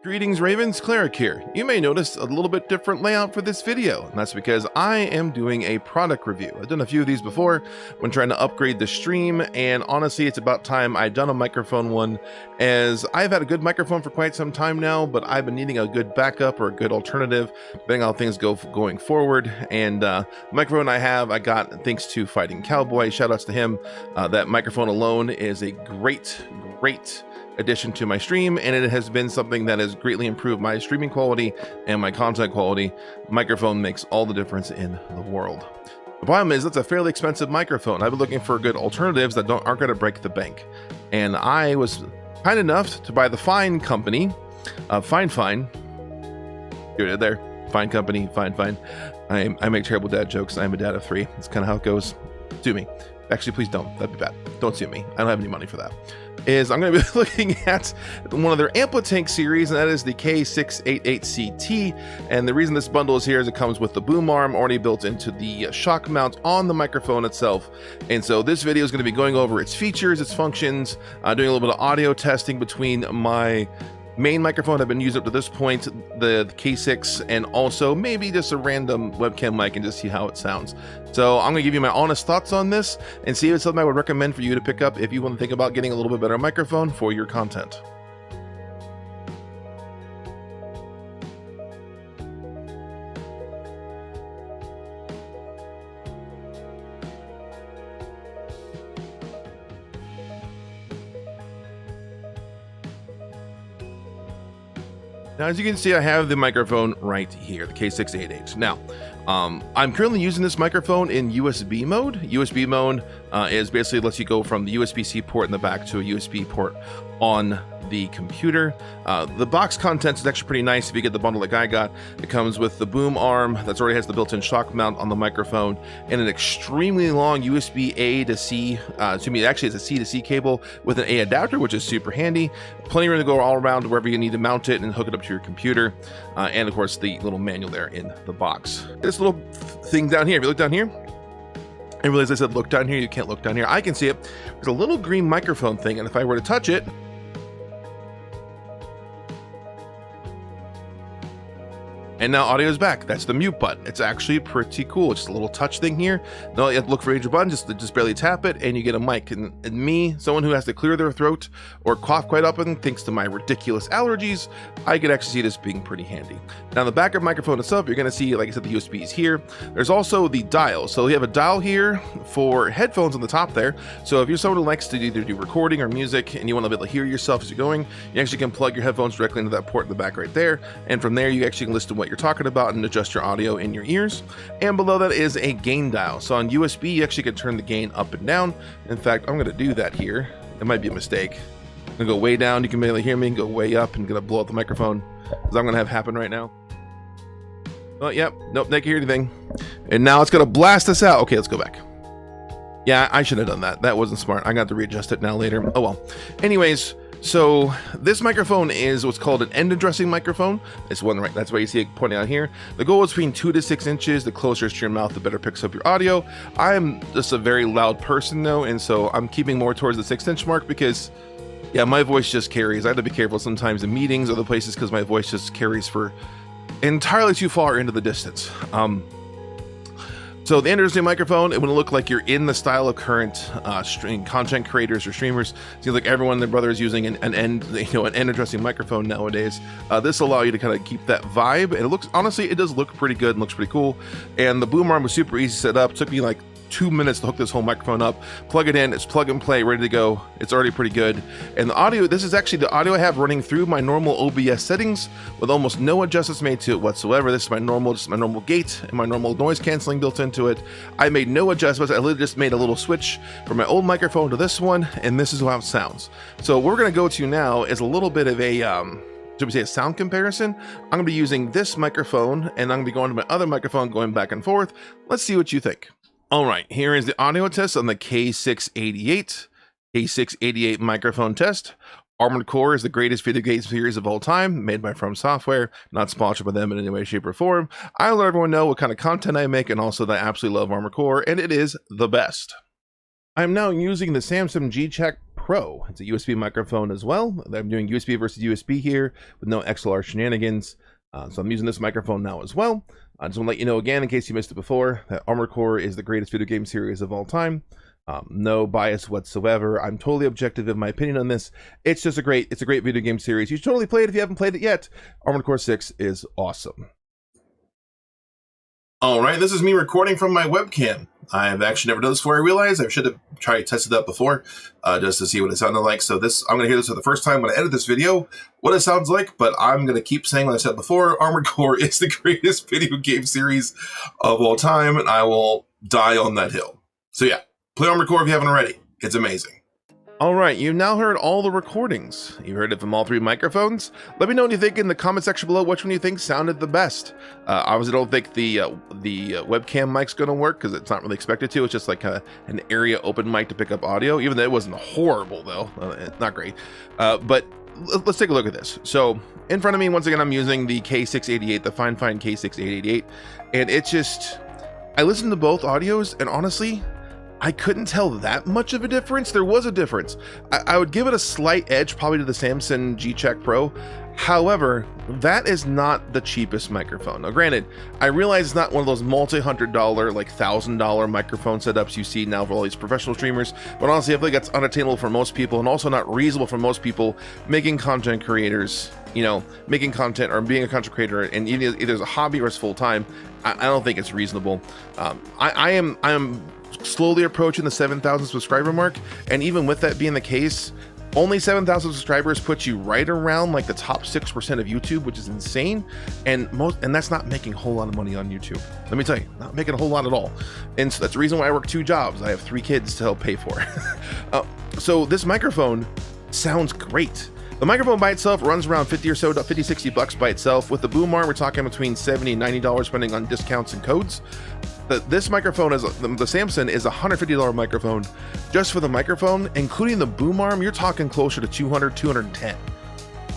Greetings Ravens, Cleric here. You may notice a little bit different layout for this video, and that's because I am doing a product review. I've done a few of these before when trying to upgrade the stream, and honestly it's about time I've done a microphone one, as I've had a good microphone for quite some time now, but I've been needing a good backup or a good alternative depending on how things go going forward. And the microphone I got thanks to Fighting Cowboy. Shoutouts to him. That microphone alone is a great addition to my stream, and it has been something that has greatly improved my streaming quality and my content quality. Microphone makes all the difference in the world. The problem is that's a fairly expensive microphone. I've been looking for good alternatives that aren't going to break the bank, and I was kind enough to buy the Fine company, Fine. You're there, Fine company, Fine. I make terrible dad jokes. I'm a dad of 3. That's kind of how it goes. Sue me. Actually, please don't. That'd be bad. Don't sue me. I don't have any money for that. I'm going to be looking at one of their Amplitank series, and that is the K688 XLR. And the reason this bundle is here is it comes with the boom arm already built into the shock mount on the microphone itself. And so this video is going to be going over its features, its functions, doing a little bit of audio testing between my main microphone I've been using up to this point, the K6, and also maybe just a random webcam mic and just see how it sounds. So I'm going to give you my honest thoughts on this and see if it's something I would recommend for you to pick up if you want to think about getting a little bit better microphone for your content. Now, as you can see, I have the microphone right here, the K688. Now, I'm currently using this microphone in USB mode. USB mode is basically lets you go from the USB-C port in the back to a USB port on the computer. The box contents is actually pretty nice if you get the bundle like I got. It comes with the boom arm that already has the built-in shock mount on the microphone and an extremely long USB A to C, actually it's a C to C cable with an A adapter, which is super handy. Plenty of room to go all around wherever you need to mount it and hook it up to your computer. And of course the little manual there in the box. This little thing down here, if you look down here, I realize I said look down here, you can't look down here. I can see it. There's a little green microphone thing, and if I were to touch it, and now audio is back. That's the mute button. It's actually pretty cool. It's just a little touch thing here. No, you have to look for your button, just barely tap it, and you get a mic. And me, someone who has to clear their throat or cough quite often, thanks to my ridiculous allergies, I could actually see this being pretty handy. Now, the backup microphone itself, you're going to see, like I said, the USB is here. There's also the dial. So you have a dial here for headphones on the top there. So if you're someone who likes to either do recording or music and you want to be able to hear yourself as you're going, you actually can plug your headphones directly into that port in the back right there. And from there, you actually can listen to what you're talking about and adjust your audio in your ears. And below that is a gain dial. So on USB, you actually can turn the gain up and down. In fact, I'm going to do that here. It might be a mistake. I'm going to go way down. You can barely hear me, and go way up and going to blow up the microphone, as I'm going to have happen right now. Oh, yep. Nope, they can hear anything. And now it's going to blast us out. Okay, let's go back. Yeah, I should have done that. That wasn't smart. I got to readjust it now later. Oh, well. Anyways, so this microphone is what's called an end addressing microphone. It's one right, that's why you see it pointing out here. The goal is between 2 to 6 inches. The closer it's to your mouth, the better it picks up your audio. I'm just a very loud person though, and so I'm keeping more towards the 6-inch mark because, yeah, my voice just carries. I have to be careful sometimes in meetings or other places because my voice just carries for entirely too far into the distance. So the end addressing microphone, it would look like you're in the style of current content creators or streamers. Seems like everyone and their brother is using an end addressing microphone nowadays. This will allow you to kind of keep that vibe. And it looks, honestly, it does look pretty good and looks pretty cool. And the boom arm was super easy to set up. It took me like 2 minutes to hook this whole microphone up, plug it in, it's plug and play, ready to go. It's already pretty good. And the audio, this is actually the audio I have running through my normal OBS settings with almost no adjustments made to it whatsoever. This is my normal gate and my normal noise canceling built into it. I made no adjustments. I literally just made a little switch from my old microphone to this one, and this is how it sounds. So what we're going to go to now is a little bit of a should we say a sound comparison. I'm going to be using this microphone, and I'm going to be going to my other microphone, going back and forth. Let's see what you think. All right, here is the audio test on the K688 microphone test. Armored Core is the greatest video game series of all time, made by From Software, not sponsored by them in any way, shape, or form. I let everyone know what kind of content I make, and also that I absolutely love Armored Core, and it is the best. I'm now using the Samsung G-Check Pro. It's a USB microphone as well. I'm doing USB versus USB here with no XLR shenanigans. So I'm using this microphone now as well. I just want to let you know again, in case you missed it before, that Armored Core is the greatest video game series of all time. No bias whatsoever. I'm totally objective in my opinion on this. It's just a great video game series. You should totally play it if you haven't played it yet. Armored Core 6 is awesome. All right, this is me recording from my webcam. I've actually never done this before. I realized I should have tried to test it out before just to see what it sounded like. So I'm going to hear this for the first time when I edit this video, what it sounds like, but I'm going to keep saying what I said before. Armored Core is the greatest video game series of all time, and I will die on that hill. So yeah, play Armored Core if you haven't already. It's amazing. All right, you've now heard all the recordings. You heard it from all three microphones. Let me know what you think in the comment section below, which one you think sounded the best. Obviously, don't think the webcam mic's gonna work because it's not really expected to. It's just like an area open mic to pick up audio, even though it wasn't horrible though, not great. But let's take a look at this. So in front of me, once again, I'm using the K688, the FIFINE K688, and it's just, I listened to both audios, and honestly, I couldn't tell that much of a difference. There was a difference. I would give it a slight edge probably to the Samson G-Check Pro. However, that is not the cheapest microphone. Now granted, I realize it's not one of those multi-$100, like $1,000 microphone setups you see now for all these professional streamers, but honestly, I feel like that's unattainable for most people and also not reasonable for most people making content creators, you know, making content or being a content creator, and either as a hobby or as full-time. I don't think it's reasonable. I am slowly approaching the 7,000 subscriber mark, and even with that being the case, only 7,000 subscribers puts you right around like the top 6% of YouTube, which is insane, and that's not making a whole lot of money on YouTube. Let me tell you, not making a whole lot at all. And so that's the reason why I work 2 jobs. I have 3 kids to help pay for. So this microphone sounds great. The microphone by itself runs around 50 or so, 50, 60 bucks by itself. With the boom arm, we're talking between $70 and $90 depending on discounts and codes. This microphone is the Samson is a $150 microphone just for the microphone, including the boom arm. You're talking closer to $200, $210.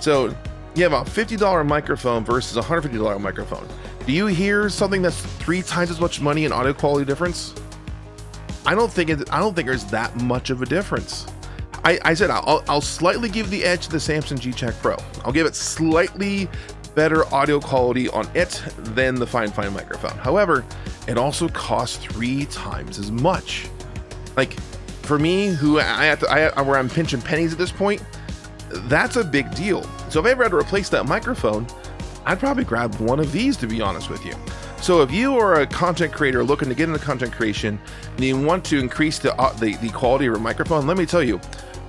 So you have a $50 microphone versus a $150 microphone. Do you hear something that's 3 times as much money in audio quality difference? I don't think there's that much of a difference. I said I'll slightly give the edge to the Samson G-Check Pro. I'll give it slightly better audio quality on it than the FIFINE microphone. However, it also costs 3 times as much. Like for me, where I'm pinching pennies at this point, that's a big deal. So if I ever had to replace that microphone, I'd probably grab one of these, to be honest with you. So if you are a content creator looking to get into content creation and you want to increase the quality of your microphone, let me tell you,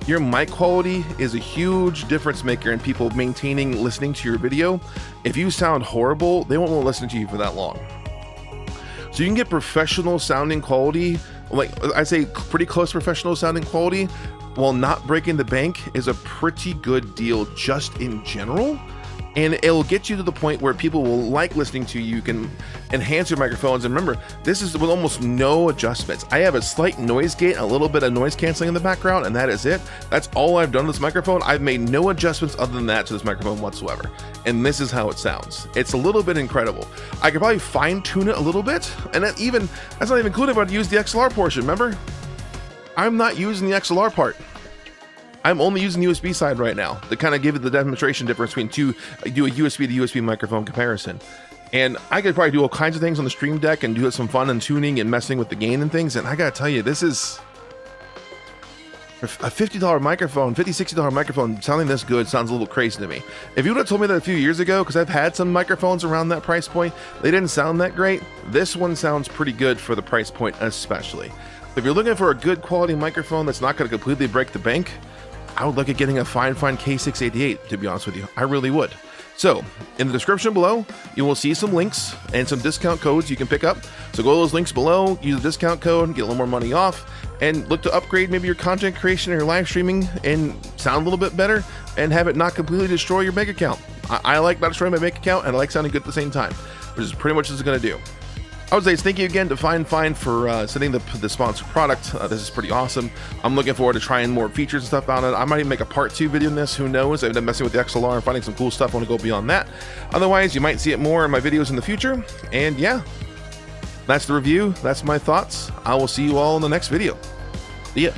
your mic quality is a huge difference maker in people listening to your video. If you sound horrible, they won't want to listen to you for that long. So you can get professional sounding quality, like I say pretty close to professional sounding quality, while not breaking the bank is a pretty good deal just in general. And it'll get you to the point where people will like listening to you. You can enhance your microphones. And remember, this is with almost no adjustments. I have a slight noise gate, a little bit of noise canceling in the background, and that is it. That's all I've done to this microphone. I've made no adjustments other than that to this microphone whatsoever. And this is how it sounds. It's a little bit incredible. I could probably fine tune it a little bit. And that's not even including if I'd use the XLR portion, remember? I'm not using the XLR part. I'm only using the USB side right now to kind of give it the demonstration difference between do a USB to USB microphone comparison. And I could probably do all kinds of things on the Stream Deck and do some fun and tuning and messing with the gain and things. And I gotta tell you, this is a $50 microphone, $50, $60 microphone sounding this good sounds a little crazy to me. If you would have told me that a few years ago, because I've had some microphones around that price point, they didn't sound that great. This one sounds pretty good for the price point especially. If you're looking for a good quality microphone that's not gonna completely break the bank, I would look at getting a FIFINE K688, to be honest with you. I really would. So in the description below, you will see some links and some discount codes you can pick up. So go to those links below, use the discount code, get a little more money off, and look to upgrade maybe your content creation or your live streaming and sound a little bit better and have it not completely destroy your bank account. I like not destroying my bank account, and I like sounding good at the same time, which is pretty much what it's going to do. I would say thank you again to FIFINE for sending the sponsored product. This is pretty awesome. I'm looking forward to trying more features and stuff on it. I might even make a part 2 video on this. Who knows? I've been messing with the XLR and finding some cool stuff. I want to go beyond that. Otherwise, you might see it more in my videos in the future. And yeah, that's the review. That's my thoughts. I will see you all in the next video. See ya.